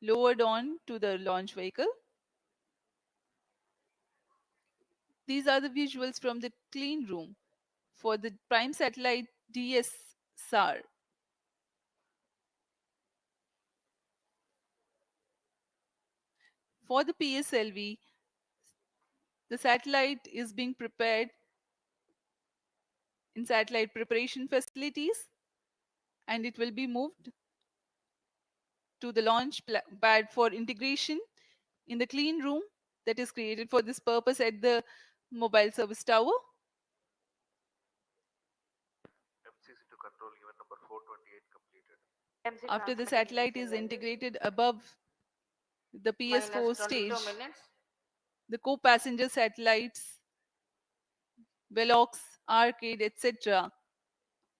lowered on to the launch vehicle. These are the visuals from the clean room for the prime satellite DSR. For the PSLV, the satellite is being prepared in satellite preparation facilities, and it will be moved to the launch pad for integration in the clean room that is created for this purpose at the mobile service tower. MCC to control event number 428 completed. MC After the transmitting satellite is initial values. integrated above the Minus PS4 22 stage, minutes. the co-passenger satellites, Velox, Arcade, etc.,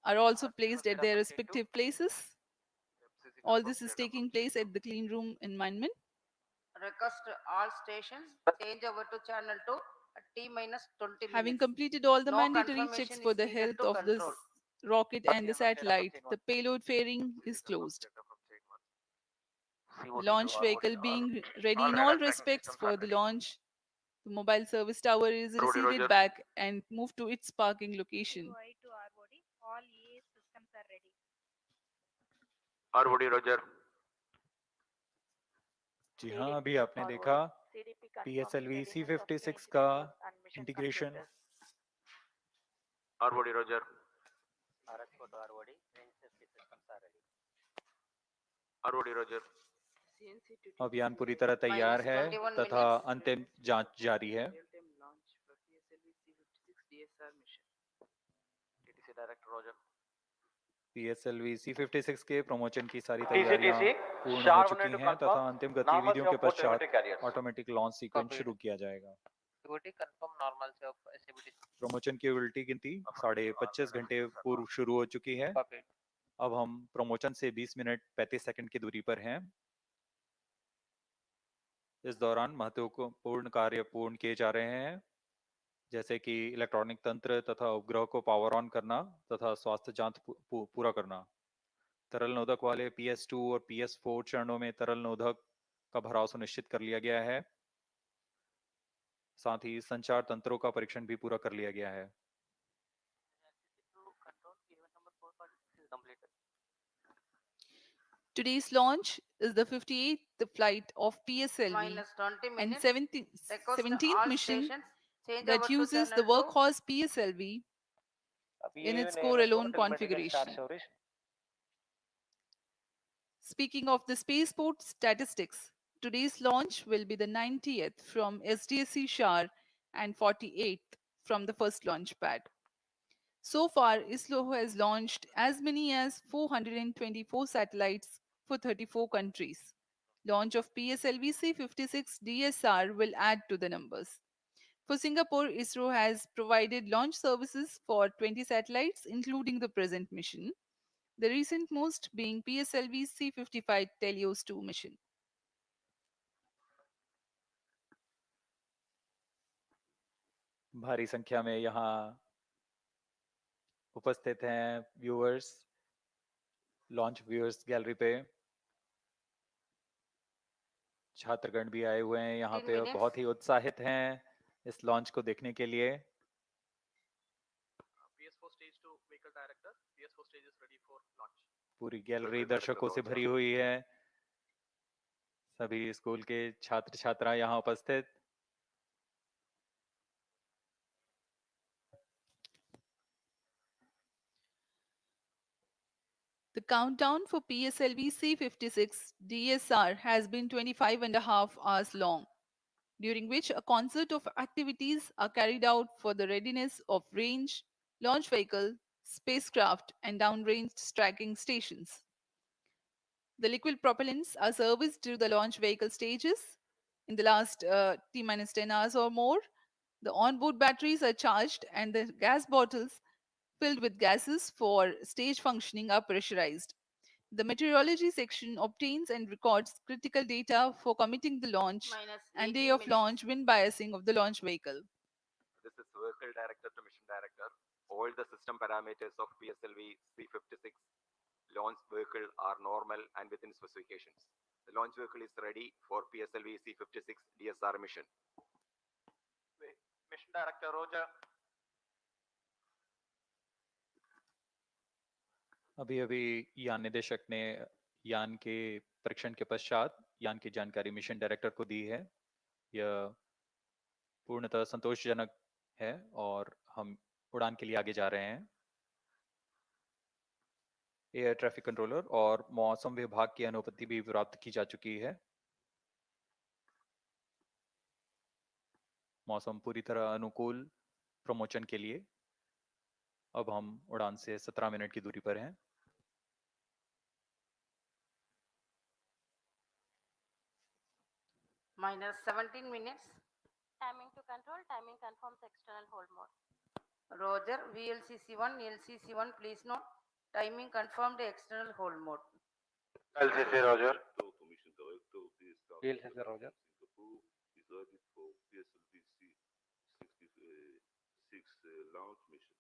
are also placed at their respective places. MCC All confirm this is data from taking chain place 2. at the clean room environment. Request all stations. Change over to channel 2 at T minus 20 Having minutes. completed all the No mandatory checks confirmation for is the needed health to of the control. rocket and the C confirm data from satellite, chain 1. the payload fairing MCC is confirms closed. data from chain 1. The COT to launch ROD. vehicle being ready All in radar all tracking respects systems are for the ready. launch, the mobile service tower is ROD receded Roger. back and moved to its parking location. COI to ROD. All EAS systems are ready. ROD Roger. जी हाँ, अभी आपने देखा CDP confirms PSLV readiness of C56 change का controls and mission integration computers. ROD Roger. RSO to ROD, range safety systems are ready. ROD Roger. CNC to अभियान पूरी तरह तैयार है 21 तथा minutes. अंतिम जांच जारी है। Real-time launch for PSLV C56 DSR mission. TTC Director Roger. PSLV C56 के प्रमोशन की सारी TCTC, तैयारियां पूर्ण हो Sharp चुकी to हैं तथा confirm अंतिम normalcy गतिविधियों के of both पश्चात telemetry carriers. Automatic launch sequence Copied. शुरू किया जाएगा। COT confirm normalcy of SABT. Promotion की उल्टी गिनती 25.5 घंटे पूर्व शुरू हो चुकी है। Copied. अब हम प्रमोशन से 20 मिनट 35 सेकंड की दूरी पर हैं। इस दौरान महत्वपूर्ण कार्य पूर्ण किए जा रहे हैं, जैसे कि इलेक्ट्रॉनिक तंत्र तथा उपग्रह को पावर ऑन करना तथा स्वास्थ्य जांच पूरा करना। तरल नोदक वाले PS2 और PS4 चरणों में तरल नोदक का भराव सुनिश्चित कर लिया गया है। साथ ही संचार तंत्रों का परीक्षण भी पूरा कर लिया गया है। Control event number 446 is completed. Today's launch is the 58th flight of PSLV Minus 20 and minutes. 17th Request all mission stations. Change that over to uses the channel 2. workhorse PSLV in its core-alone configuration. Speaking of the spaceport statistics, today's launch will be the 90th from SDSC Shar and 48th from the first launch pad. So far, ISRO has launched as many as 424 satellites for 34 countries. Launch of PSLV C56 DSR will add to the numbers. For Singapore, ISRO has provided launch services for 20 satellites, including the present mission, the recent most being PSLV C55 Telios 2 mission. भारी संख्या में यहाँ उपस्थित हैं viewers, launch viewers gallery पे छात्रगण भी आए हुए हैं यहाँ 15 पे, minutes. बहुत ही उत्साहित हैं इस लॉन्च को देखने के लिए। PS4 stage 2 vehicle director. PS4 stage is ready for launch. पूरी गैलरी दर्शकों से भरी हुई है, सभी स्कूल के छात्र छात्रा यहाँ उपस्थित। The countdown for PSLV C56 DSR has been 25 and a half hours long, during which a concert of activities are carried out for the readiness of range, launch vehicle, spacecraft, and downrange tracking stations. The liquid propellants are serviced to the launch vehicle stages in the last T-10 hours or more. The onboard batteries are charged and the gas bottles filled with gases for stage functioning are pressurized. The meteorology section obtains and records critical data for committing the launch Minus and day 18 of minutes. launch wind biasing of the launch vehicle. This is Vehicle Director to Mission Director. All the system parameters of PSLV C56 launch vehicle are normal and within specifications. The launch vehicle is ready for PSLV-C56 DSR mission. Mission Director Roger. अभी अभी यान निदेशक ने यान के परीक्षण के पश्चात यान की जानकारी मिशन डायरेक्टर को दी है। यह पूर्णतः संतोषजनक है और हम उड़ान के लिए आगे जा रहे हैं। एयर ट्रैफिक कंट्रोलर और मौसम विभाग की अनुमति भी प्राप्त की जा चुकी है। मौसम पूरी तरह अनुकूल प्रमोशन के लिए अब हम उड़ान से 17 मिनट की दूरी पर हैं। Minus 17 minutes. Timing to control. Timing confirms external hold mode. Roger, VLCC1, LCC1, please note. Timing confirmed external hold mode. LCC Roger. Commission Director DSR VLCC Roger. Singapore is ready for PSLV-C56 launch mission.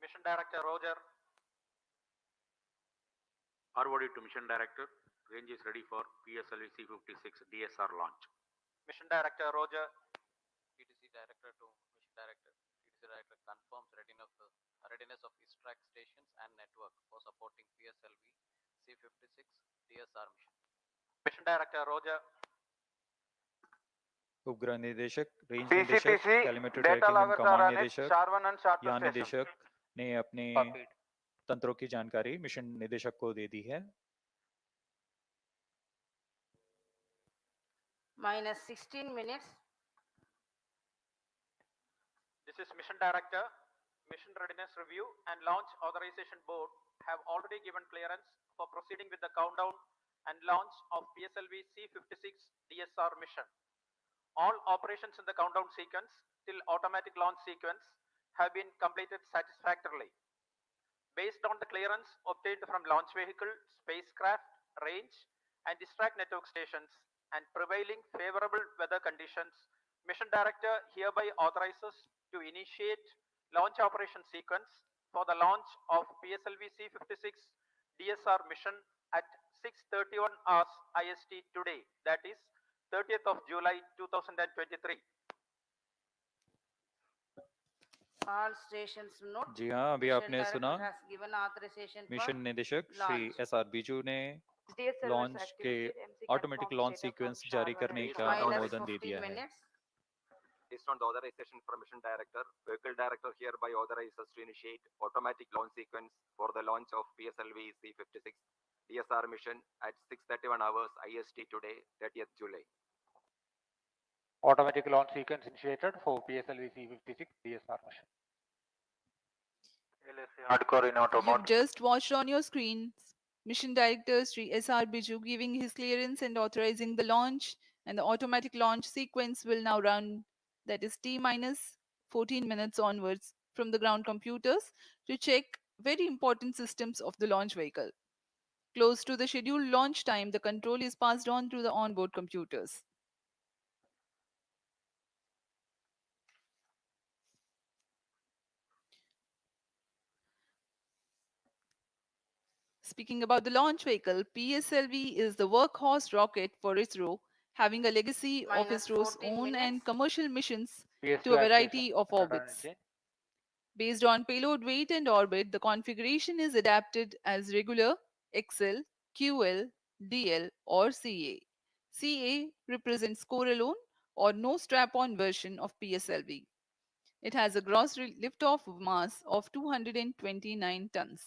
Mission Director Roger. ROD to Mission Director. Range is ready for PSLV-C56 DSR launch. Mission Director Roger. TTC Director to Mission Director. TTC Director confirms readiness of ISRO stations and network for supporting PSLV C56 DSR mission. Mission Director Roger. उपग्रह निदेशक, range निदेशक, CCTC telemetry data trekking एवं loggers are command on it. निदेशक, SHAR1 and SHAR2 यान station. निदेशक ने अपने Copied. तंत्रों की जानकारी मिशन निदेशक को दे दी है। Minus 16 minutes. This is Mission Director. Mission Readiness Review and Launch Authorization Board have already given clearance for proceeding with the countdown and launch of PSLV C56 DSR mission. All operations in the countdown sequence till automatic launch sequence have been completed satisfactorily. Based on the clearance obtained from launch vehicle, spacecraft, range, and distract network stations and prevailing favorable weather conditions, Mission Director hereby authorizes to initiate launch operation sequence for the launch of PSLV C56 DSR mission at 6:31 hours IST today, that is 30th of July 2023. All stations note. जी हाँ, अभी Mission आपने Director सुना has given authorization for mission निदेशक Shri launch. SR Biju ने launch के automatic launch sequence जारी करने का Minus अनुमोदन दे 15 दिया है। minutes. Based on the authorization from Mission Director, Vehicle Director hereby authorizes to initiate automatic launch sequence for the launch of PSLV C56 DSR mission at 6:31 hours IST today, 30th July. Automatic launch sequence initiated for PSLV C56 DSR mission. LSA hardcore in auto You've mode. just watched on your screen Mission Director Sri S.R. Biju giving his clearance and authorizing the launch, and the automatic launch sequence will now run, that is T minus 14 minutes onwards from the ground computers to check very important systems of the launch vehicle. Close to the scheduled launch time, the control is passed on to the onboard computers. Speaking about the launch vehicle, PSLV is the workhorse rocket for ISRO, having a legacy of Minus ISRO's 14 own and minutes. commercial missions PS2 to a variety activation. of Radar orbits. engine. Based on payload weight and orbit, the configuration is adapted as regular, XL, QL, DL, or CA. CA represents core alone or no strap on version of PSLV. It has a gross liftoff mass of 229 tons.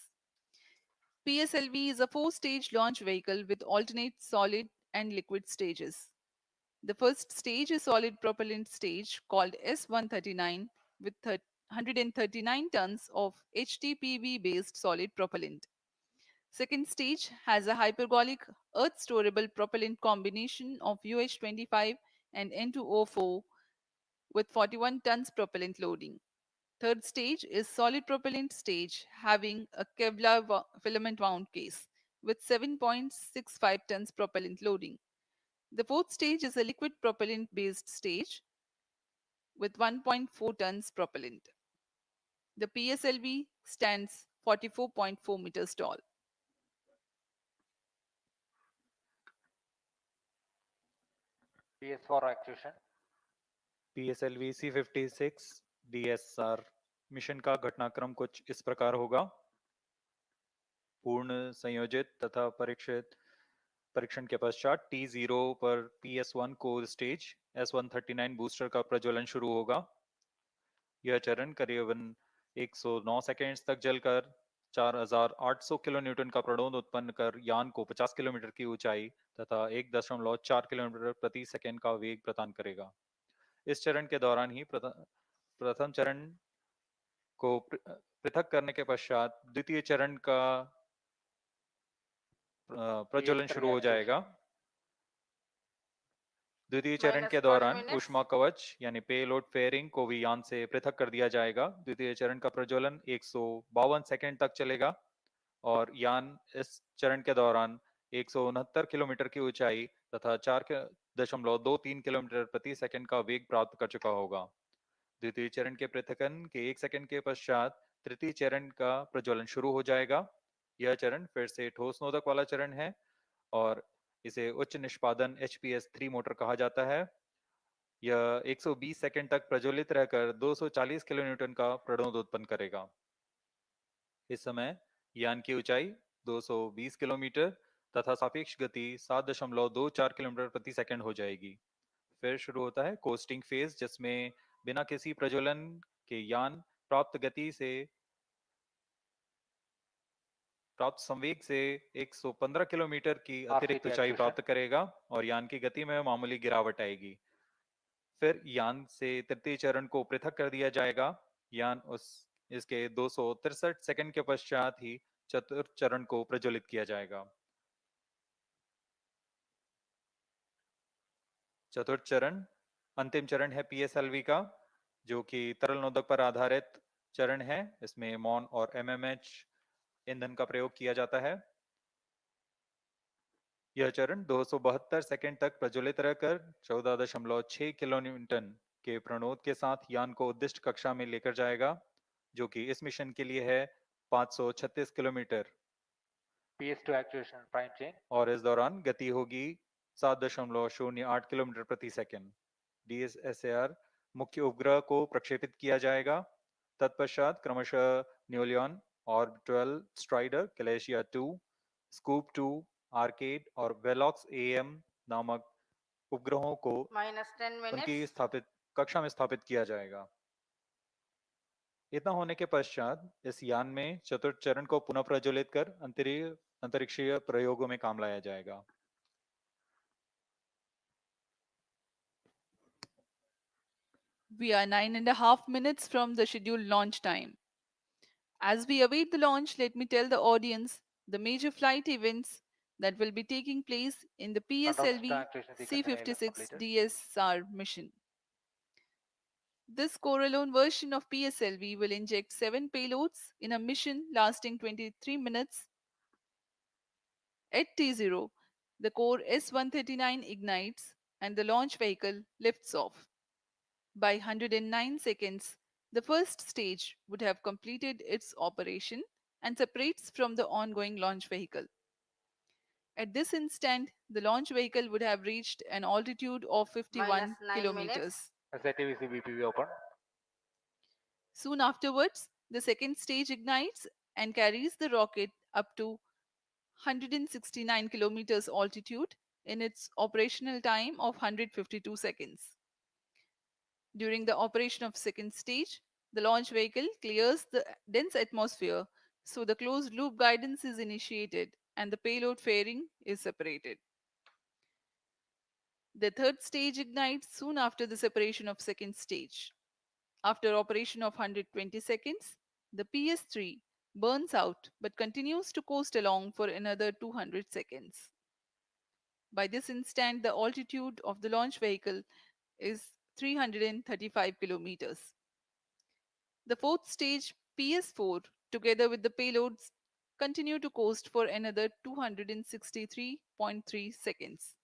PSLV is a four-stage launch vehicle with alternate solid and liquid stages. The first stage is solid propellant stage called S139 with 139 tons of HTPV-based solid propellant. Second stage has a hypergolic earth storable propellant combination of UH25 and N2O4 with 41 tons propellant loading. Third stage is solid propellant stage having a Kevlar filament wound case with 7.65 tons propellant loading. The fourth stage is a liquid propellant based stage with 1.4 tons propellant. The PSLV stands 44.4 meters tall. PS4 actuation. PSLV C56 DSR mission का घटनाक्रम कुछ इस प्रकार होगा। पूर्ण संयोजित तथा परीक्षण के पश्चात T0 पर PS1 core stage S139 booster का प्रज्वलन शुरू होगा। यह चरण करीबन 109 सेकेंड्स तक जलकर 4800 किलोन्यूटन का प्रणोद उत्पन्न कर यान को 50 किलोमीटर की ऊंचाई तथा 1.4 किलोमीटर प्रति सेकंड का वेग प्रदान करेगा। इस चरण के दौरान ही प्रथम चरण को पृथक करने के पश्चात द्वितीय चरण का प्रज्वलन PS3 शुरू हो actuation. जाएगा। द्वितीय चरण minus के 12 दौरान minutes. ऊष्मा कवच यानी पेलोड फेयरिंग को भी यान से पृथक कर दिया जाएगा। द्वितीय चरण का प्रज्वलन 152 सेकंड तक चलेगा और यान इस चरण के दौरान 169 किलोमीटर की ऊंचाई तथा 4.23 किलोमीटर प्रति सेकंड का वेग प्राप्त कर चुका होगा। द्वितीय चरण के पृथक्करण के 1 सेकंड के पश्चात तृतीय चरण का प्रज्वलन शुरू हो जाएगा। यह चरण फिर से ठोस नोदक वाला चरण है और इसे उच्च निष्पादन HPS3 मोटर कहा जाता है। यह 120 सेकंड तक प्रज्वलित रहकर 240 किलोन्यूटन का प्रणोद उत्पन्न करेगा। इस समय यान की ऊंचाई 220 किलोमीटर तथा सापेक्ष गति 7.24 किलोमीटर प्रति सेकंड हो जाएगी। फिर शुरू होता है कोस्टिंग फेज, जिसमें बिना किसी प्रज्वलन के यान प्राप्त संवेग से 115 किलोमीटर की अतिरिक्त RCP ऊंचाई actuation. प्राप्त करेगा और यान की गति में मामूली गिरावट आएगी। फिर यान से तृतीय चरण को पृथक कर दिया जाएगा। यान इसके 263 सेकंड के पश्चात ही चतुर्थ चरण को प्रज्वलित किया जाएगा। चतुर्थ चरण अंतिम चरण है PSLV का, जो कि तरल नोदक पर आधारित चरण है। इसमें मॉन और MMH ईंधन का प्रयोग किया जाता है। यह चरण 272 सेकंड तक प्रज्वलित रहकर 14.6 किलोन्यूटन के प्रणोद के साथ यान को उद्दिष्ट कक्षा में लेकर जाएगा, जो कि इस मिशन के लिए है 536 kilometre. PS2 actuation prime chain. और इस दौरान गति होगी 7.08 किलोमीटर प्रति सेकंड। DSSAR मुख्य उपग्रह को प्रक्षेपित किया जाएगा। तत्पश्चात क्रमशः न्यूलियन, ऑर्बिटल स्ट्राइडर, कैलेशिया 2, स्कूप 2, आर्केड और वेलॉक्स AM नामक उपग्रहों को minus 10 उनकी minutes. कक्षा में स्थापित किया जाएगा। इतना होने के पश्चात इस यान में चतुर्थ चरण को पुनः प्रज्वलित कर अंतरिक्षीय प्रयोगों में काम लाया जाएगा। We are 9.5 minutes from the scheduled launch time. As we await the launch, let me tell the audience the major flight events that will be taking place in the Control system PSLV actuation sequence C56 completed. DSR mission. This core alone version of PSLV will inject 7 payloads in a mission lasting 23 minutes. At T0, the core S139 ignites and the launch vehicle lifts off. By 109 seconds, the first stage would have completed its operation and separates from the ongoing launch vehicle. At this instant, the launch vehicle would have reached an altitude of minus 51 9 minutes. kilometers. SATVC BPV open. Soon afterwards, the second stage ignites and carries the rocket up to 169 kilometers altitude in its operational time of 152 seconds. During the operation of second stage, the launch vehicle clears the dense atmosphere, so the closed loop guidance is initiated and the payload fairing is separated. The third stage ignites soon after the separation of second stage. After operation of 120 seconds, the PS3 burns out but continues to coast along for another 200 seconds. By this instant, the altitude of the launch vehicle is 335 kilometers. The fourth stage, PS4, together with the payloads, continue to coast for another 263.3 seconds.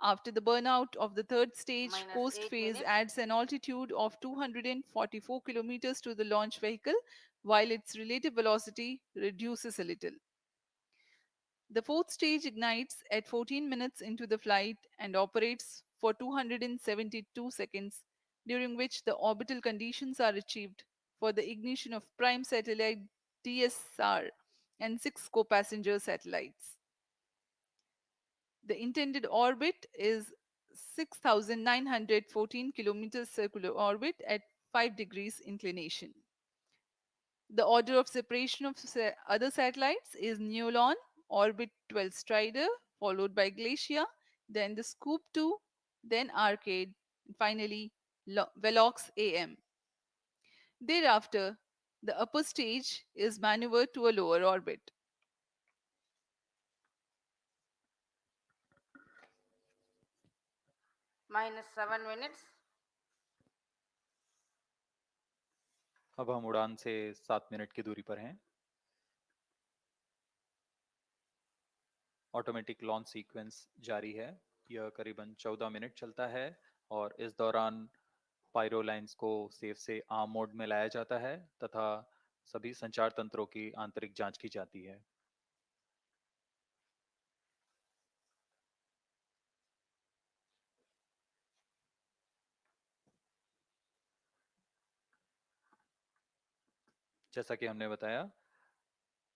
After the burnout of the third stage, minus coast 8 phase minutes. adds an altitude of 244 kilometers to the launch vehicle, while its relative velocity reduces a little. The fourth stage ignites at 14 minutes into the flight and operates for 272 seconds, during which the orbital conditions are achieved for the ignition of prime satellite DSR and six co passenger satellites. The intended orbit is 6,914 kilometers circular orbit at 5 degrees inclination. The order of separation of other satellites is Neolon, Orbit 12 Strider, followed by Glacia, then the Scoop 2, then Arcade, and finally Velox AM. Thereafter, the upper stage is maneuvered to a lower orbit. minus 7 minutes. अब हम उड़ान से 7 minute की दूरी पर हैं। Automatic launch sequence जारी है। यह करीबन 14 मिनट चलता है और इस दौरान पायरो लाइंस को सेफ से आर्म मोड में लाया जाता है तथा सभी संचार तंत्रों की आंतरिक जांच की जाती है। जैसा कि हमने बताया,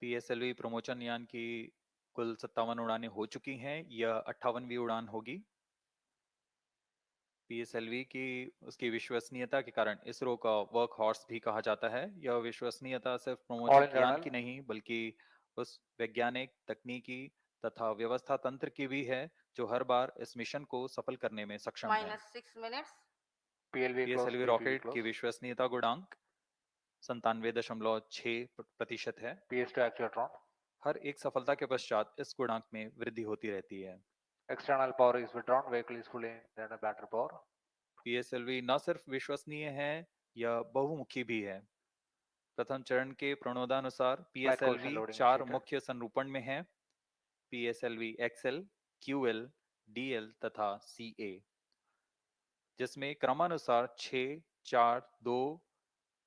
पीएसएलवी प्रमोशन यान की कुल 57 उड़ानें हो चुकी हैं। यह 58वीं उड़ान होगी। पीएसएलवी की उसकी विश्वसनीयता के कारण इसरो का वर्क हॉर्स भी कहा जाता है। यह विश्वसनीयता सिर्फ प्रमोशन यान की नहीं बल्कि उस वैज्ञानिक, तकनीकी तथा व्यवस्था तंत्र की भी है जो हर बार इस मिशन को सफल करने में सक्षम है। minus 6 minutes. पीएसएलवी रॉकेट की विश्वसनीयता गुणांक 97.6% है। PS2 actuatron. हर एक सफलता के पश्चात इस गुणांक में वृद्धि होती रहती है। External power is withdrawn. Vehicle is fully then a battery power. PSLV न सिर्फ विश्वसनीय है, यह बहुमुखी भी है। प्रथम चरण के प्रणोदानुसार पीएसएलवी loading 4 initiated. मुख्य संरूपण में है: पीएसएलवी एक्सएल, क्यूएल, डीएल तथा सीए, जिसमें क्रमानुसार 6, 4, 2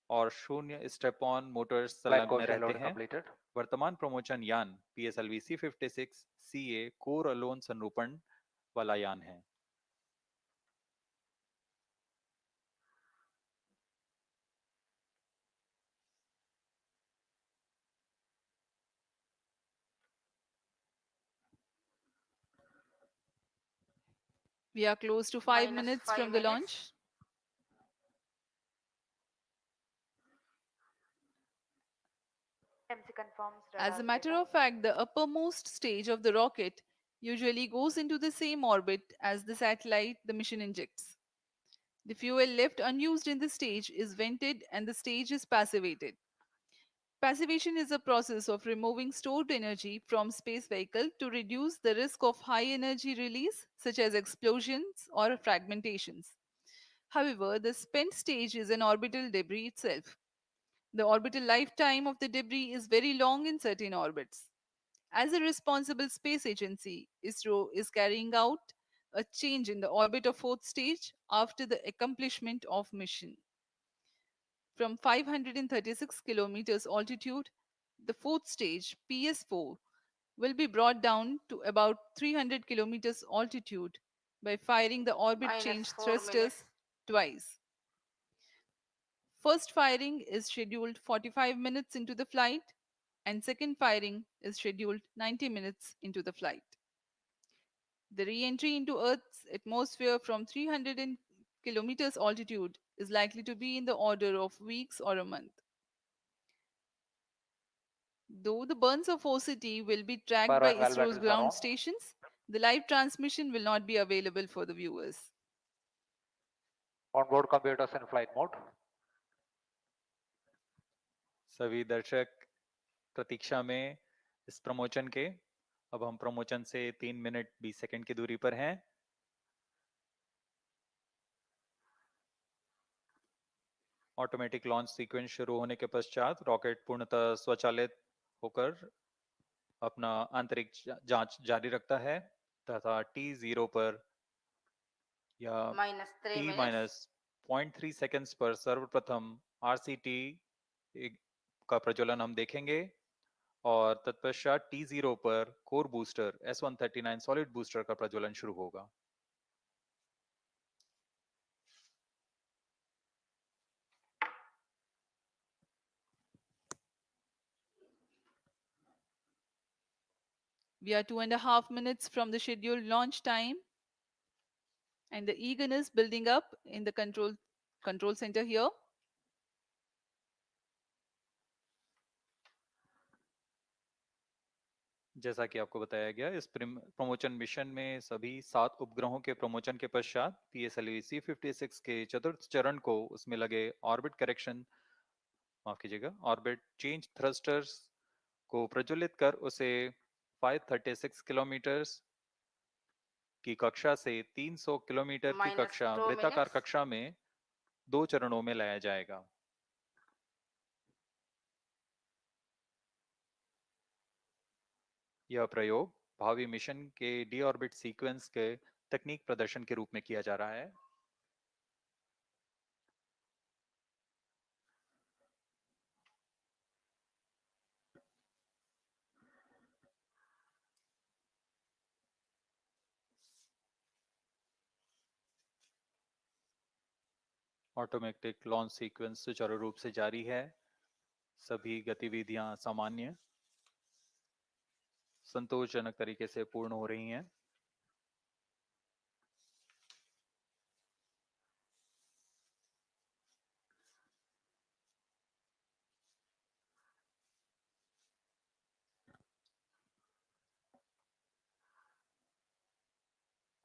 और 0 स्टेप ऑन मोटर्स Flight संलग्न course रहते loading हैं। completed. वर्तमान प्रमोशन यान PSLV C56 CA core alone संरूपण वाला यान है। We are close to 5 minus minutes 5 from the minutes. launch. MC confirms As radar a matter data. of fact, the uppermost stage of the rocket usually goes into the same orbit as the satellite the mission injects. The fuel left unused in the stage is vented and the stage is passivated. Passivation is a process of removing stored energy from space vehicle to reduce the risk of high energy release such as explosions or fragmentations. However, the spent stage is an orbital debris itself. The orbital lifetime of the debris is very long in certain orbits. As a responsible space agency, ISRO is carrying out a change in the orbit of fourth stage after the accomplishment of mission. From 536 kilometers altitude, the fourth stage, PS4, will be brought down to about 300 kilometers altitude by firing the orbit minus change 4 minutes. thrusters twice. First firing is scheduled 45 minutes into the flight, and second firing is scheduled 90 minutes into the flight. The re entry into Earth's atmosphere from 300 kilometers altitude is likely to be in the order of weeks or a month. Though the burns of OCT will be tracked Pyro by and valve ISRO's batteries are ground on. stations, the live transmission will not be available for the viewers. Onboard computers in flight mode. सभी दर्शक प्रतीक्षा में इस promotion के। अब हम promotion से 3 minute 20 second की दूरी पर हैं। ऑटोमेटिक लॉन्च सीक्वेंस शुरू होने के पश्चात रॉकेट पूर्णतः स्वचालित होकर अपना आंतरिक जांच जारी रखता है तथा T0 पर या minus 3 T minutes. Minus 0.3 seconds पर सर्वप्रथम RCT का प्रज्वलन हम देखेंगे और तत्पश्चात T0 पर core booster S139 solid booster का प्रज्वलन शुरू होगा। We are 2.5 minutes from the scheduled launch time, and the eagerness building up in the control center here. जैसा कि आपको बताया गया, इस प्रमोचन मिशन में सभी 7 उपग्रहों के प्रमोचन के पश्चात PSLV C56 के चतुर्थ चरण को उसमें लगे ऑर्बिट चेंज थ्रस्टर्स को प्रज्वलित कर उसे 536 किलोमीटर की कक्षा से 300 किलोमीटर की minus कक्षा 2 वृत्ताकार minutes. कक्षा में 2 चरणों में लाया जाएगा। यह प्रयोग भावी मिशन के डी ऑर्बिट सीक्वेंस के तकनीक प्रदर्शन के रूप में किया जा रहा है। ऑटोमेटिक लॉन्च सीक्वेंस सुचारू रूप से जारी है। सभी गतिविधियां सामान्य संतोषजनक तरीके से पूर्ण हो रही हैं।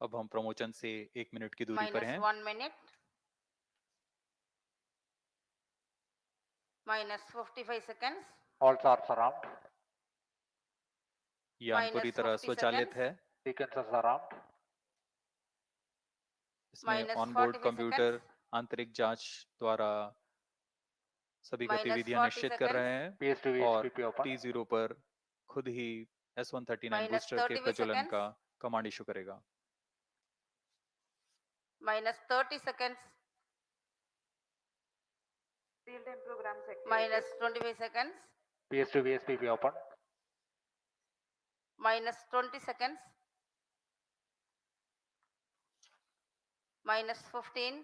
अब हम प्रमोचन से 1 मिनट की दूरी पर Minus हैं। 1 minute. Minus 55 seconds. All charts are armed. यान पूरी Minus तरह 50 स्वचालित seconds. है। Sequencers are armed. इसमें Minus ऑनबोर्ड 45 कंप्यूटर seconds. आंतरिक जांच द्वारा सभी Minus गतिविधियां 40 निश्चित कर seconds. रहे हैं PS2 और VSPP open. T0 पर खुद ही S139 Minus बूस्टर के 35 प्रज्वलन seconds. का कमांड इशू करेगा। Minus 30 seconds. Real-time programs activated. Minus 25 seconds. PS2 VSPP open. Minus 20 seconds. Minus 15.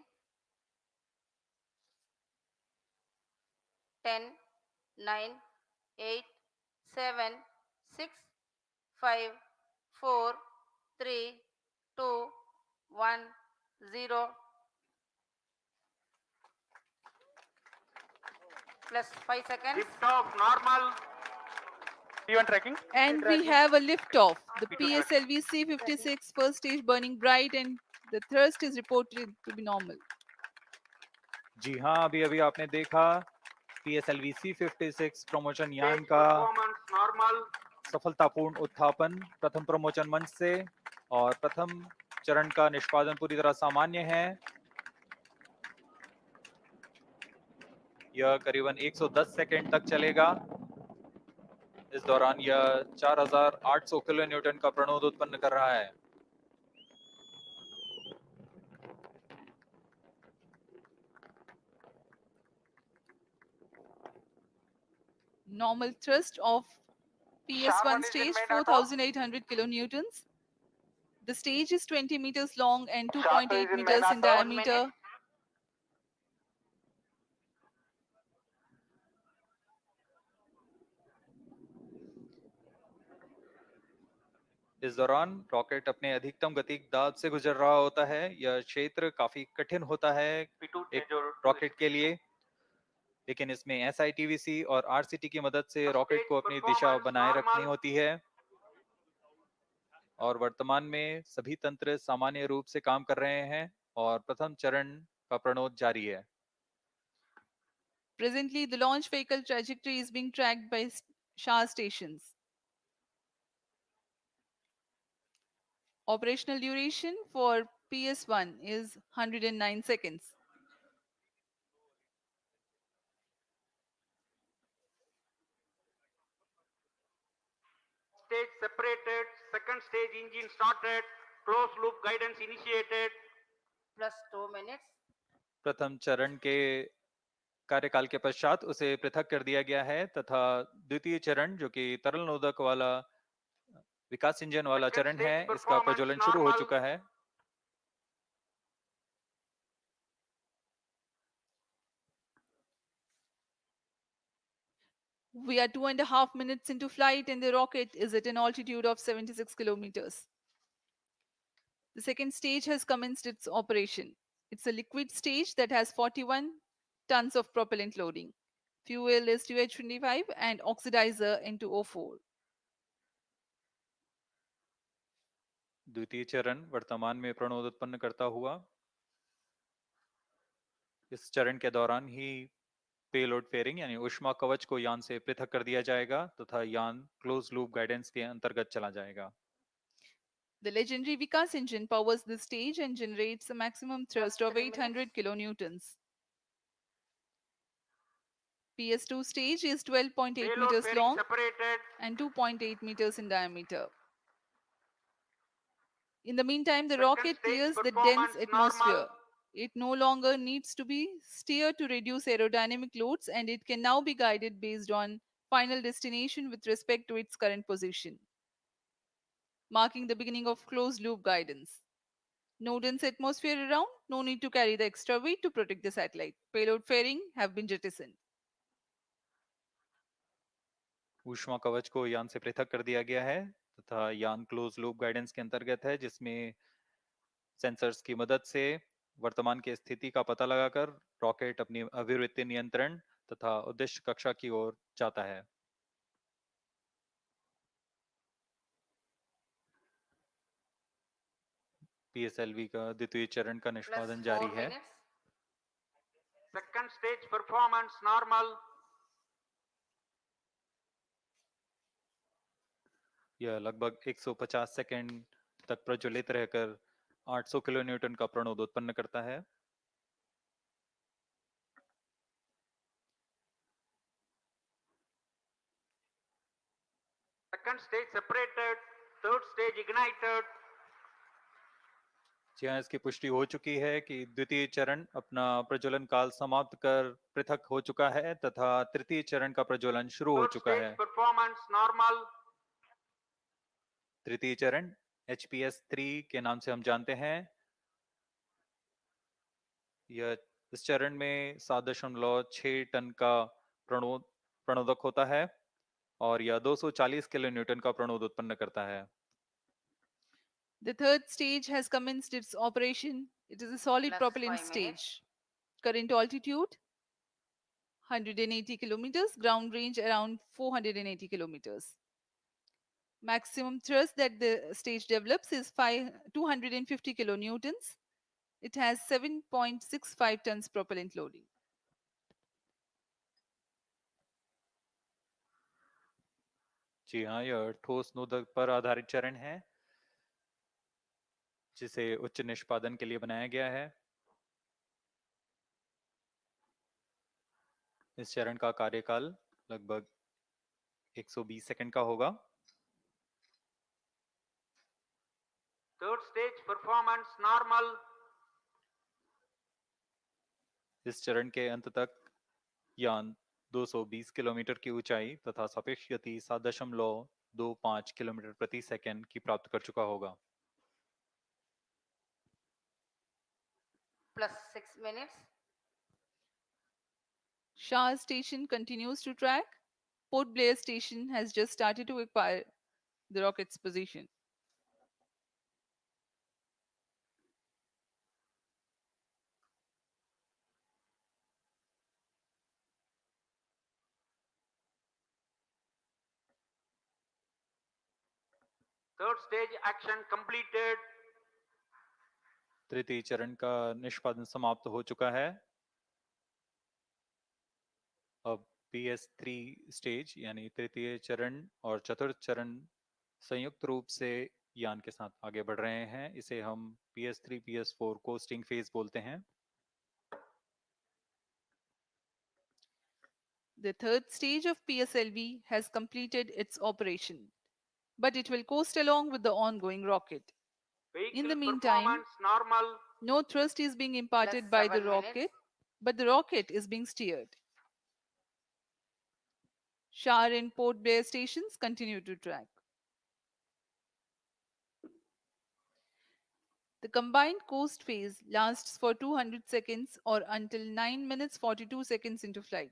10, 9, 8, 7, 6, 5, 4, 3, 2, 1, 0. Plus 5 seconds. Lift off normal. T1 tracking. And we have a liftoff. The PSLV C56 first stage burning bright and the thrust is reported to be normal. जी हाँ, अभी अभी आपने देखा PSLV C56 प्रमोचन यान का Performance normal. सफलतापूर्ण उत्थापन प्रथम प्रमोचन मंच से और प्रथम चरण का निष्पादन पूरी तरह सामान्य है। यह करीबन 110 सेकंड तक चलेगा। इस दौरान यह 4800 किलो न्यूटन का प्रणोद उत्पन्न कर रहा है। Normal thrust of PS1 stage 4800 kilonewtons. The stage is 20 meters long and 2.8 meters in diameter. इस दौरान रॉकेट अपने अधिकतम गतिक दाब से गुजर रहा होता है। यह क्षेत्र काफी कठिन होता है एक रॉकेट के लिए, लेकिन इसमें SITVC और RCT की मदद से रॉकेट को अपनी दिशा बनाए रखनी होती है और वर्तमान में सभी तंत्र सामान्य रूप से काम कर रहे हैं और प्रथम चरण का प्रणोद जारी है। Presently, the launch vehicle trajectory is being tracked by SHA stations. Operational duration for PS1 is 109 seconds. Stage separated. Second stage engine started. Closed loop guidance initiated. Plus 2 minutes. प्रथम चरण के कार्यकाल के पश्चात उसे पृथक कर दिया गया है तथा द्वितीय चरण जो कि तरल नोदक वाला विकास इंजन वाला Second चरण है, stage इसका performance प्रज्वलन शुरू हो normal. चुका है। We are 2.5 minutes into flight and the rocket is at an altitude of 76 kilometers. The second stage has commenced its operation. It's a liquid stage that has 41 tons of propellant loading. Fuel is 2H25 and oxidizer N2O4. द्वितीय चरण वर्तमान में प्रणोद उत्पन्न करता हुआ इस चरण के दौरान ही पेलोड फेयरिंग यानी ऊष्मा कवच को यान से पृथक कर दिया जाएगा तथा यान क्लोज लूप गाइडेंस के अंतर्गत चला जाएगा। The legendary Vikas engine powers this stage and generates a maximum thrust of 800 kilonewtons. PS2 stage is 12.8 Payload meters fairing long separated. and 2.8 meters in diameter. In the meantime, the Second rocket stage clears the performance dense atmosphere. normal. It no longer needs to be steered to reduce aerodynamic loads and it can now be guided based on final destination with respect to its current position, marking the beginning of closed loop guidance. No dense atmosphere around, no need to carry the extra weight to protect the satellite. Payload fairing have been jettisoned. ऊष्मा कवच को यान से पृथक कर दिया गया है तथा यान क्लोज लूप गाइडेंस के अंतर्गत है, जिसमें सेंसर्स की मदद से वर्तमान की स्थिति का पता लगाकर रॉकेट अपनी अभिवृत्ति नियंत्रण तथा उद्देश्य कक्षा की ओर जाता है। पीएसएलवी का द्वितीय चरण का Plus निष्पादन 4 जारी है। minutes. Second stage performance normal. यह लगभग 150 सेकंड तक प्रज्वलित रहकर 800 किलोन्यूटन का प्रणोद उत्पन्न करता है। Second stage separated. Third stage ignited. जी हाँ, इसकी पुष्टि हो चुकी है कि द्वितीय चरण अपना प्रज्वलन काल समाप्त कर पृथक हो चुका है तथा तृतीय चरण का प्रज्वलन शुरू हो Third चुका stage है। performance normal. तृतीय चरण HPS-3 के नाम से हम जानते हैं। यह इस चरण में 7.6 टन का प्रणोदक होता है और यह 240 किलो न्यूटन का प्रणोद उत्पन्न करता है। The third stage has commenced its operation. It is a solid Plus propellant 5 minutes. stage. Current altitude 180 kilometers, ground range around 480 kilometers. Maximum thrust that the stage develops is 250 kilonewtons. It has 7.65 tons propellant loading. जी हाँ, यह ठोस नोदक पर आधारित चरण है जिसे उच्च निष्पादन के लिए बनाया गया है। इस चरण का कार्यकाल लगभग 120 सेकंड का होगा। Third stage performance normal. इस चरण के अंत तक यान 220 किलोमीटर की ऊंचाई तथा सापेक्ष गति 7.25 किलोमीटर प्रति सेकंड की प्राप्त कर चुका होगा। Plus 6 minutes. Shah station continues to track. Port Blair station has just started to acquire the rocket's position. Third stage action completed. तृतीय चरण का निष्पादन समाप्त हो चुका है। अब PS3 स्टेज यानी तृतीय चरण और चतुर्थ चरण संयुक्त रूप से यान के साथ आगे बढ़ रहे हैं। इसे हम PS3 PS4 कोस्टिंग फेज बोलते हैं। The third stage of PSLV has completed its operation, but it will coast along with the ongoing rocket. In the Vehicle meantime, performance normal. no thrust is being imparted Plus by the 7 minutes. rocket, but the rocket is being steered. Shar and Port Blair stations continue to track. The combined coast phase lasts for 200 seconds or until 9 minutes 42 seconds into flight.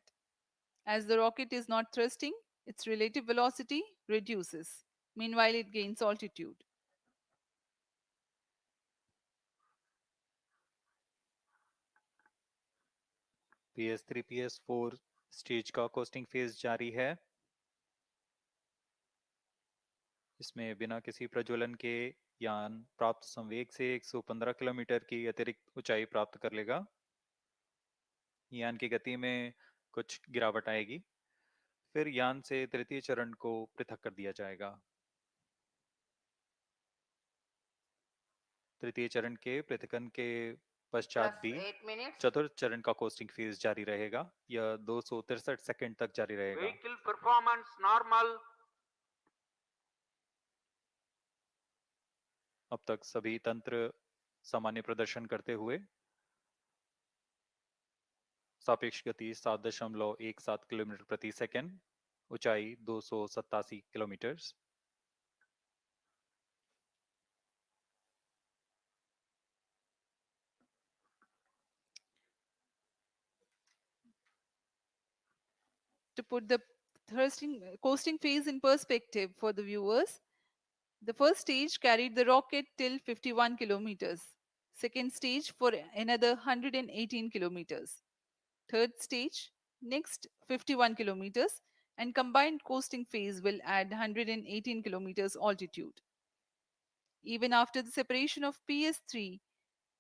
As the rocket is not thrusting, its relative velocity reduces. Meanwhile, it gains altitude. PS3 PS4 stage का costing phase जारी है। इसमें बिना किसी प्रज्वलन के यान प्राप्त संवेग से 115 किलोमीटर की अतिरिक्त ऊंचाई प्राप्त कर लेगा। यान की गति में कुछ गिरावट आएगी। फिर यान से तृतीय चरण को पृथक कर दिया जाएगा। तृतीय चरण के पृथकन के पश्चात plus भी 8 minutes. चतुर्थ चरण का कोस्टिंग फेज जारी रहेगा। यह 263 सेकंड तक जारी रहेगा। Vehicle performance normal. अब तक सभी तंत्र सामान्य प्रदर्शन करते हुए सापेक्ष गति 7.17 किलोमीटर प्रति सेकंड, ऊंचाई 287 kilometre. To put the coasting phase in perspective for the viewers, the first stage carried the rocket till 51 kilometers. Second stage for another 118 kilometers. Third stage, next 51 kilometers, and combined coasting phase will add 118 kilometers altitude. Even after the separation of PS3,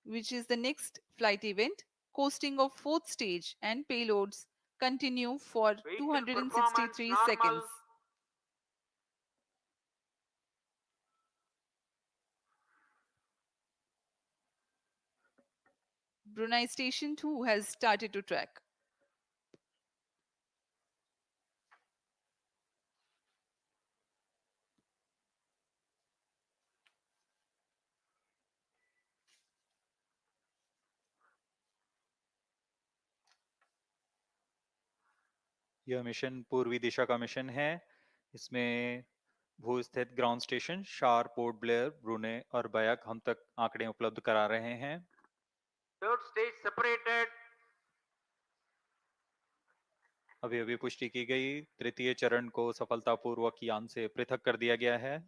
which is the next flight event, coasting of fourth stage and payloads continue for Vehicle performance 263 normal. seconds. Brunei Station 2 has started to track. यह mission पूर्वी दिशा का mission है। इसमें भू स्थित ground station शार, port Blair, ब्रूने और बयाक हम तक आंकड़े उपलब्ध करा रहे हैं। Third stage separated. अभी अभी पुष्टि की गई, तृतीय चरण को सफलतापूर्वक यान से पृथक कर दिया गया है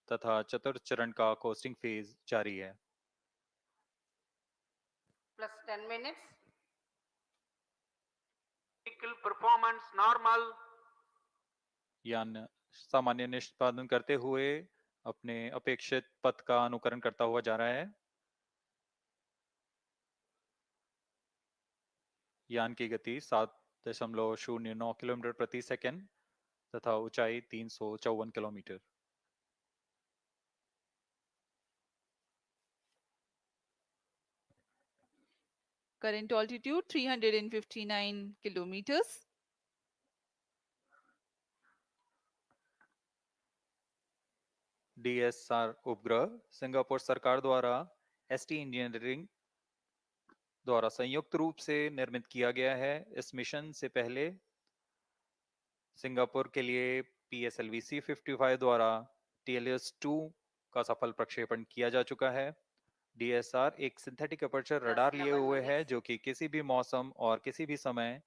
तथा चतुर्थ चरण का कोस्टिंग फेज जारी है। Plus 10 minutes. Vehicle performance normal. यान सामान्य निष्पादन करते हुए अपने अपेक्षित पथ का अनुकरण करता हुआ जा रहा है। यान की गति 7.09 किलोमीटर प्रति सेकंड तथा ऊंचाई 354 kilometre. Current altitude 359 kilometers. DSR उपग्रह सिंगापुर सरकार द्वारा एसटी इंजीनियरिंग द्वारा संयुक्त रूप से निर्मित किया गया है। इस मिशन से पहले सिंगापुर के लिए PSLV C55 द्वारा TLS-2 का सफल प्रक्षेपण किया जा चुका है। डीएसआर एक सिंथेटिक अपर्चर रडार लिए 11 हुए है minutes. जो कि किसी भी मौसम और किसी भी समय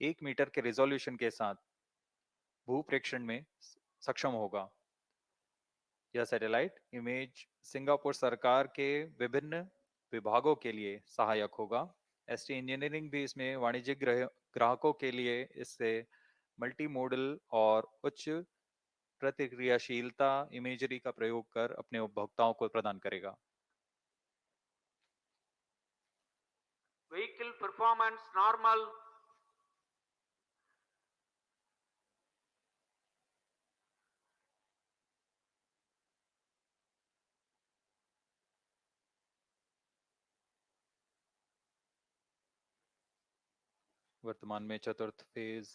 1 मीटर के रिजोल्यूशन के साथ भू प्रेक्षण में सक्षम होगा। यह सैटेलाइट इमेज सिंगापुर सरकार के विभिन्न विभागों के लिए सहायक होगा। एसटी इंजीनियरिंग भी इसमें वाणिज्यिक ग्राहकों के लिए इससे मल्टी मॉडल और उच्च प्रतिक्रियाशीलता इमेजरी का प्रयोग कर अपने उपभोक्ताओं को प्रदान करेगा। Vehicle performance normal. वर्तमान में चतुर्थ फेज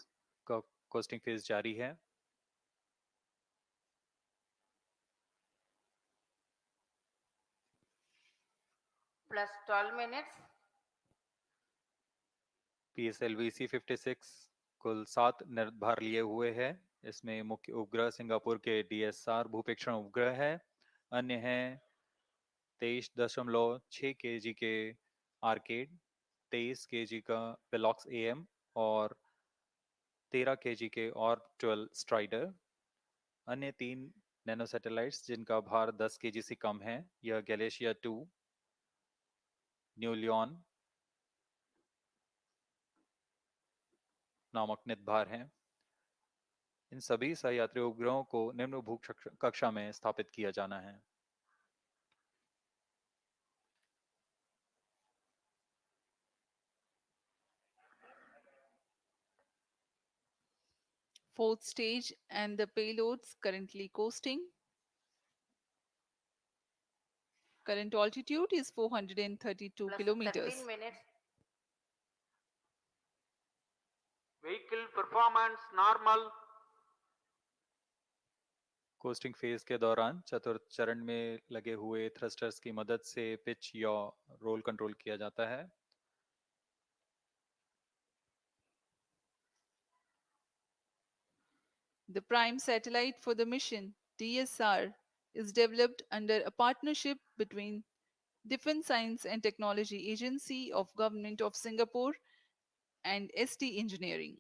का कोस्टिंग फेज जारी है। Plus 12 minutes. PSLV C56 कुल 7 निर्धार लिए हुए हैं। इसमें मुख्य उपग्रह सिंगापुर के डीएसआर भूपेक्षण उपग्रह है। अन्य हैं 23.6 केजी के आर्केड, 23 केजी का वेलॉक्स एएम और 13 केजी के और 12 स्ट्राइडर। अन्य 3 नैनो सैटेलाइट्स जिनका भार 10 केजी से कम है, यह गैलेशिया 2, न्यू लियोन नामक निर्धार हैं। इन सभी सहयात्री उपग्रहों को निम्न भू कक्षा में स्थापित किया जाना है। Fourth stage and the payloads currently coasting. Current altitude is 432 plus kilometers. 13 minutes. Vehicle performance normal. Costing phase के दौरान चतुर्थ चरण में लगे हुए थ्रस्टर्स की मदद से पिच या रोल कंट्रोल किया जाता है। The prime satellite for the mission, DSR, is developed under a partnership between Defence Science and Technology Agency of Government of Singapore and ST Engineering.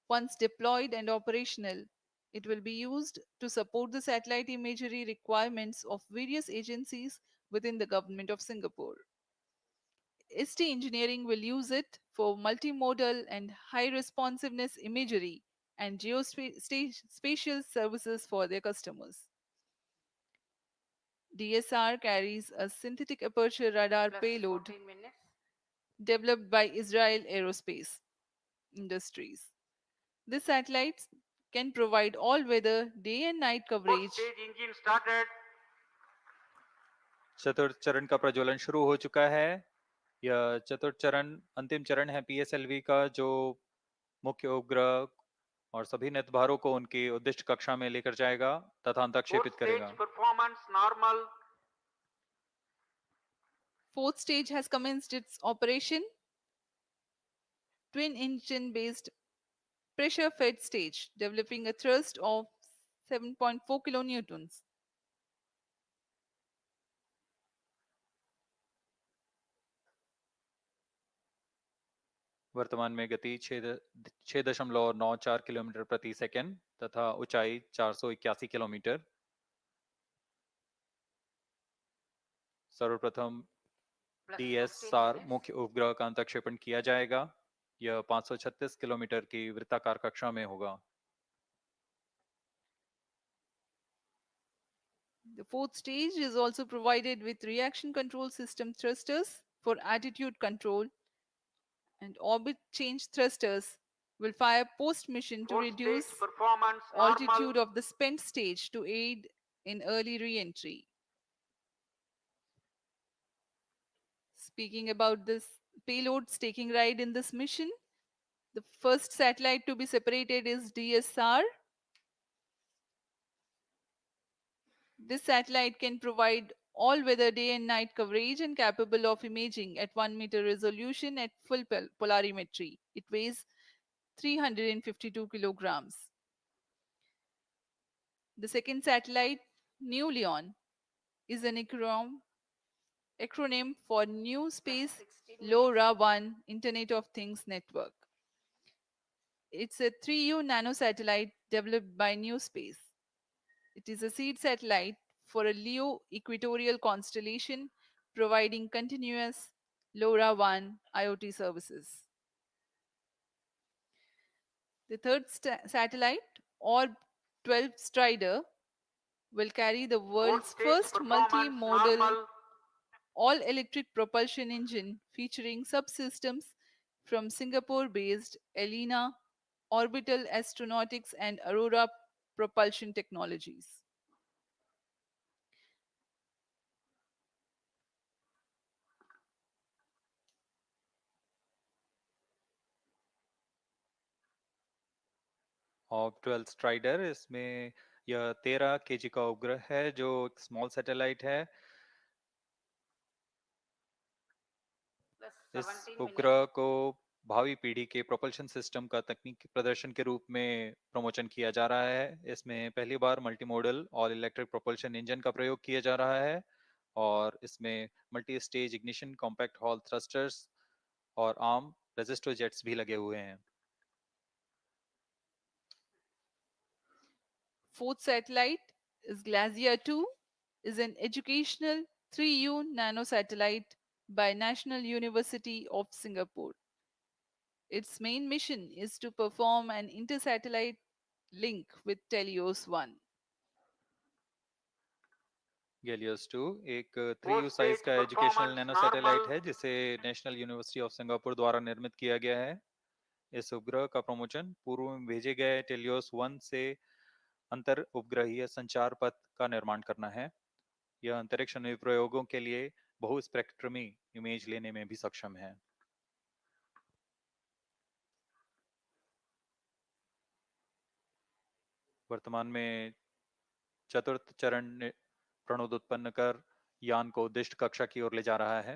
Once deployed and operational, it will be used to support the satellite imagery requirements of various agencies within the Government of Singapore. ST Engineering will use it for multimodal and high responsiveness imagery and geospatial services for their customers. DSR carries a synthetic aperture radar Plus payload 14 minutes. developed by Israel Aerospace Industries. This satellite can provide all weather, day and night Fourth coverage. stage engine started. चतुर्थ चरण का प्रज्वलन शुरू हो चुका है। यह चतुर्थ चरण अंतिम चरण है पीएसएलवी का, जो मुख्य उपग्रह और सभी निर्धारों को उनकी उद्दिष्ट कक्षा में लेकर जाएगा तथा Fourth अंतक्षेपित stage करेगा। performance normal. Fourth stage has commenced its operation. Twin engine based pressure fed stage, developing a thrust of 7.4 kilonewtons. वर्तमान में गति 6.94 किलोमीटर प्रति सेकंड तथा ऊंचाई 481 किलोमीटर। सर्वप्रथम Plus 15 डीएसआर minutes. मुख्य उपग्रह का अंतक्षेपण किया जाएगा। यह 536 किलोमीटर की वृत्ताकार कक्षा में होगा। The fourth stage is also provided with reaction control system thrusters for attitude control, and orbit change thrusters will fire post mission to Fourth stage reduce performance altitude normal. of the spent stage to aid in early re-entry. Speaking about this payloads taking ride in this mission, the first satellite to be separated is DSR. This satellite can provide all-weather day and night coverage and capable of imaging at 1 meter resolution at full polarimetry. It weighs 352 kilograms. The second satellite, New Leon, is an acronym for New Space 16 minutes. LoRa-1 Internet of Things Network. It's a 3U nanosatellite developed by New Space. It is a seed satellite for a LEO equatorial constellation providing continuous LoRa-1 IoT services. The third satellite, Orb 12 Strider, will carry the Fourth world's stage first performance multimodal normal. all-electric propulsion engine featuring subsystems from Singapore-based Elena Orbital Astronautics and Aurora Propulsion Technologies. और 12 strider, इसमें यह 13 KG का उपग्रह है जो एक small satellite है। Plus इस 17 minutes. उपग्रह को भावी पीढ़ी के प्रोपल्शन सिस्टम का तकनीकी प्रदर्शन के रूप में प्रमोशन किया जा रहा है। इसमें पहली बार multi model all electric propulsion engine का प्रयोग किया जा रहा है और इसमें multi stage ignition, compact Hall thrusters और आर्म रेजिस्टर जेट्स भी लगे हुए हैं। Fourth satellite is Glacier 2, is an educational 3U nanosatellite by National University of Singapore. Its main mission is to perform an inter-satellite link with Telios 1. गेलियस 2 एक 3U size का educational nano satellite है जिसे national university of Singapore द्वारा निर्मित किया गया है। इस उपग्रह का प्रमोशन पूर्व में भेजे गए टेलियोस 1 से अंतर उपग्रहीय संचार पथ का निर्माण करना है। यह अंतरिक्ष अनुप्रयोगों के लिए बहु स्पेक्ट्रमी इमेज लेने में भी सक्षम है। वर्तमान में चतुर्थ चरण प्रणोद उत्पन्न कर यान को उद्दिष्ट कक्षा की ओर ले जा रहा है।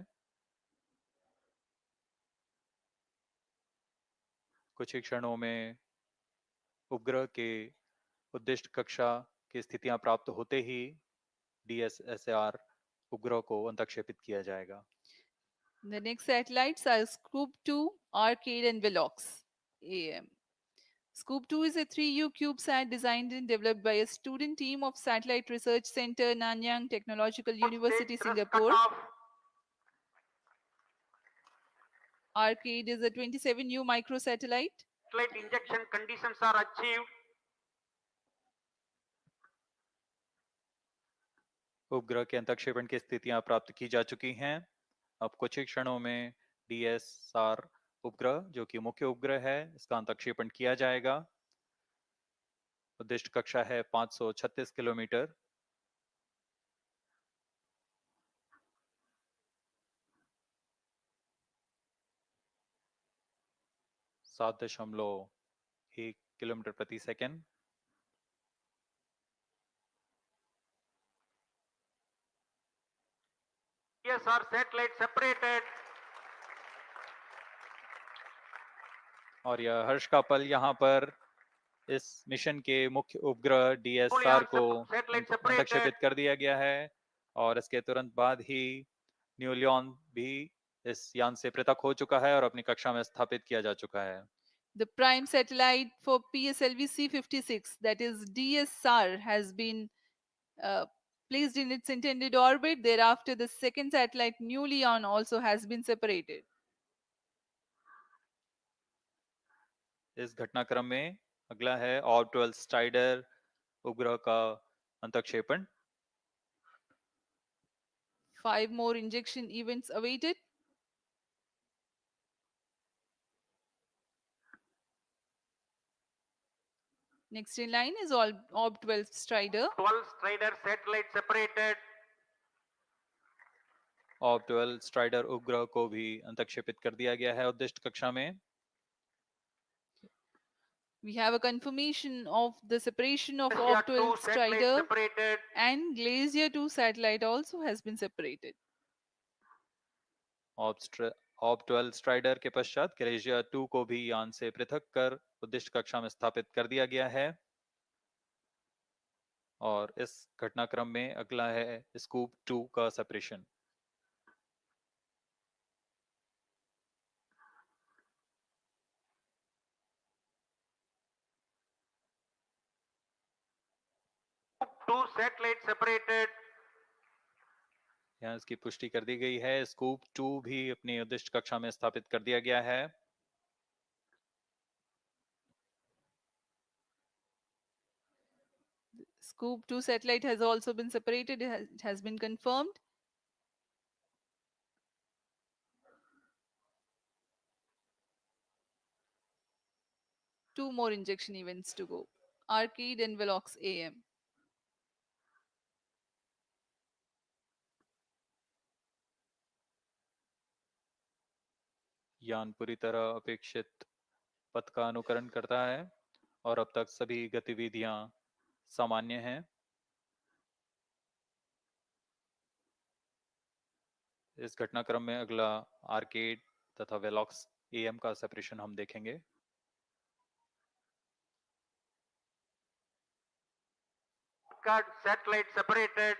कुछ ही क्षणों में उपग्रह के उद्दिष्ट कक्षा की स्थितियां प्राप्त होते ही DSSR उपग्रह को अंतक्षेपित किया जाएगा। The next satellites are Scoop 2, Arcade, and Velox AM. Scoop 2 is a 3U CubeSat designed and developed by a student team of Satellite Research Center, Nanyang Technological University, Singapore. Arcade is a 27U microsatellite. Satellite injection conditions are achieved. उपग्रह के अंतक्षेपण की स्थितियां प्राप्त की जा चुकी हैं। अब कुछ ही क्षणों में DSR उपग्रह जो कि मुख्य उपग्रह है इसका अंतक्षेपण किया जाएगा। उद्दिष्ट कक्षा है 536 किलोमीटर। 7.1 किलोमीटर प्रति सेकंड। ISR satellite separated. और यह हर्ष का पल यहाँ पर इस मिशन के मुख्य उपग्रह DSR को अंतक्षेपित कर दिया गया है और इसके तुरंत बाद ही न्यूलियन भी इस यान से पृथक हो चुका है और अपनी कक्षा में स्थापित किया जा चुका है। The prime satellite for PSLV-C56, that is DSR, has been placed in its intended orbit. Thereafter, the second satellite, New Leon, also has been separated. इस घटनाक्रम में अगला है ऑर्बिटल स्ट्राइडर उपग्रह का अंतक्षेपण। 5 more injection events awaited. Next in line is Orb 12 Strider. 12 Strider satellite separated. ऑर्ब 12 strider उपग्रह को भी अंतक्षेपित कर दिया गया है उद्दिष्ट कक्षा में। We have a confirmation of the separation of Orb 12 Strider and Glacier 2 satellite also has been separated. ऑर्ब 12 strider के पश्चात ग्लेशियर 2 को भी यान से पृथक कर उद्दिष्ट कक्षा में स्थापित कर दिया गया है और इस घटनाक्रम में अगला है स्कूप 2 का सेपरेशन। Two satellites separated. यहाँ इसकी पुष्टि कर दी गई है। स्कूप 2 भी अपनी उद्दिष्ट कक्षा में स्थापित कर दिया गया है। Scoop 2 satellite has also been separated. It has been confirmed. Two more injection events to go. Arcade and Velox AM. यान पूरी तरह अपेक्षित पथ का अनुकरण करता है और अब तक सभी गतिविधियां सामान्य हैं। इस घटनाक्रम में अगला आर्केड तथा वेलॉक्स AM का सेपरेशन हम देखेंगे। Satellite separated.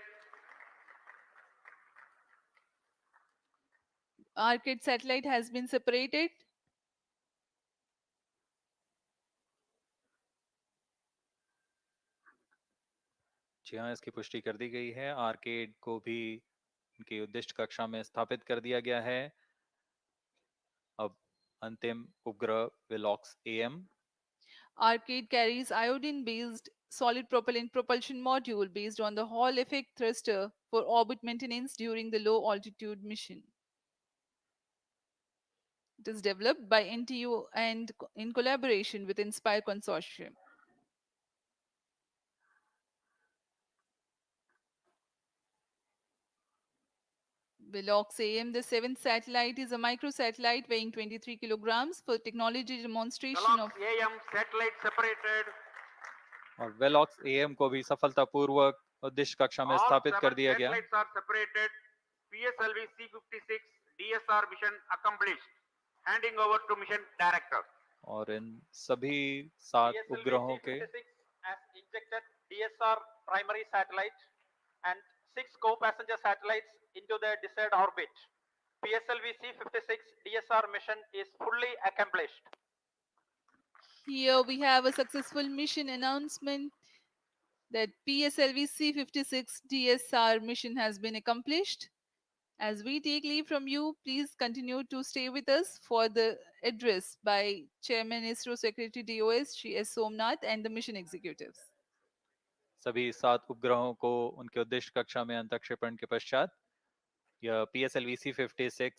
Arcade satellite has been separated. जी हाँ, इसकी पुष्टि कर दी गई है। आर्केड को भी उनकी उद्दिष्ट कक्षा में स्थापित कर दिया गया है। अब अंतिम उपग्रह Velox AM Arcade carries iodine-based solid propellant propulsion module based on the Hall effect thruster for orbit maintenance during the low altitude mission. It is developed by NTU and in collaboration with Inspire Consortium. Velox AM, the seventh satellite, is a microsatellite weighing 23 kilograms for technology demonstration of AM satellite separated. और Velox AM को भी सफलतापूर्वक उद्दिष्ट कक्षा में All स्थापित कर 7 दिया गया। satellites are separated. PSLV C56 DSR mission accomplished. Handing over to mission director. और इन सभी 7 PSLV उपग्रहों के C56 has injected DSR primary satellite and 6 co-passenger satellites into their desired orbit. PSLV C56 DSR mission is fully accomplished. here we have a successful mission announcement that PSLV C56 DSR mission has been accomplished. As we take leave from you, please continue to stay with us for the address by Chairman ISRO Secretary DOS Shri S. Somnath and the mission executives. सभी 7 उपग्रहों को उनके उद्दिष्ट कक्षा में अंतःक्षेपण के पश्चात यह PSLV C56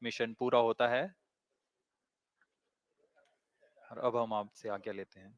मिशन पूरा होता है और अब हम आपसे आज्ञा लेते हैं।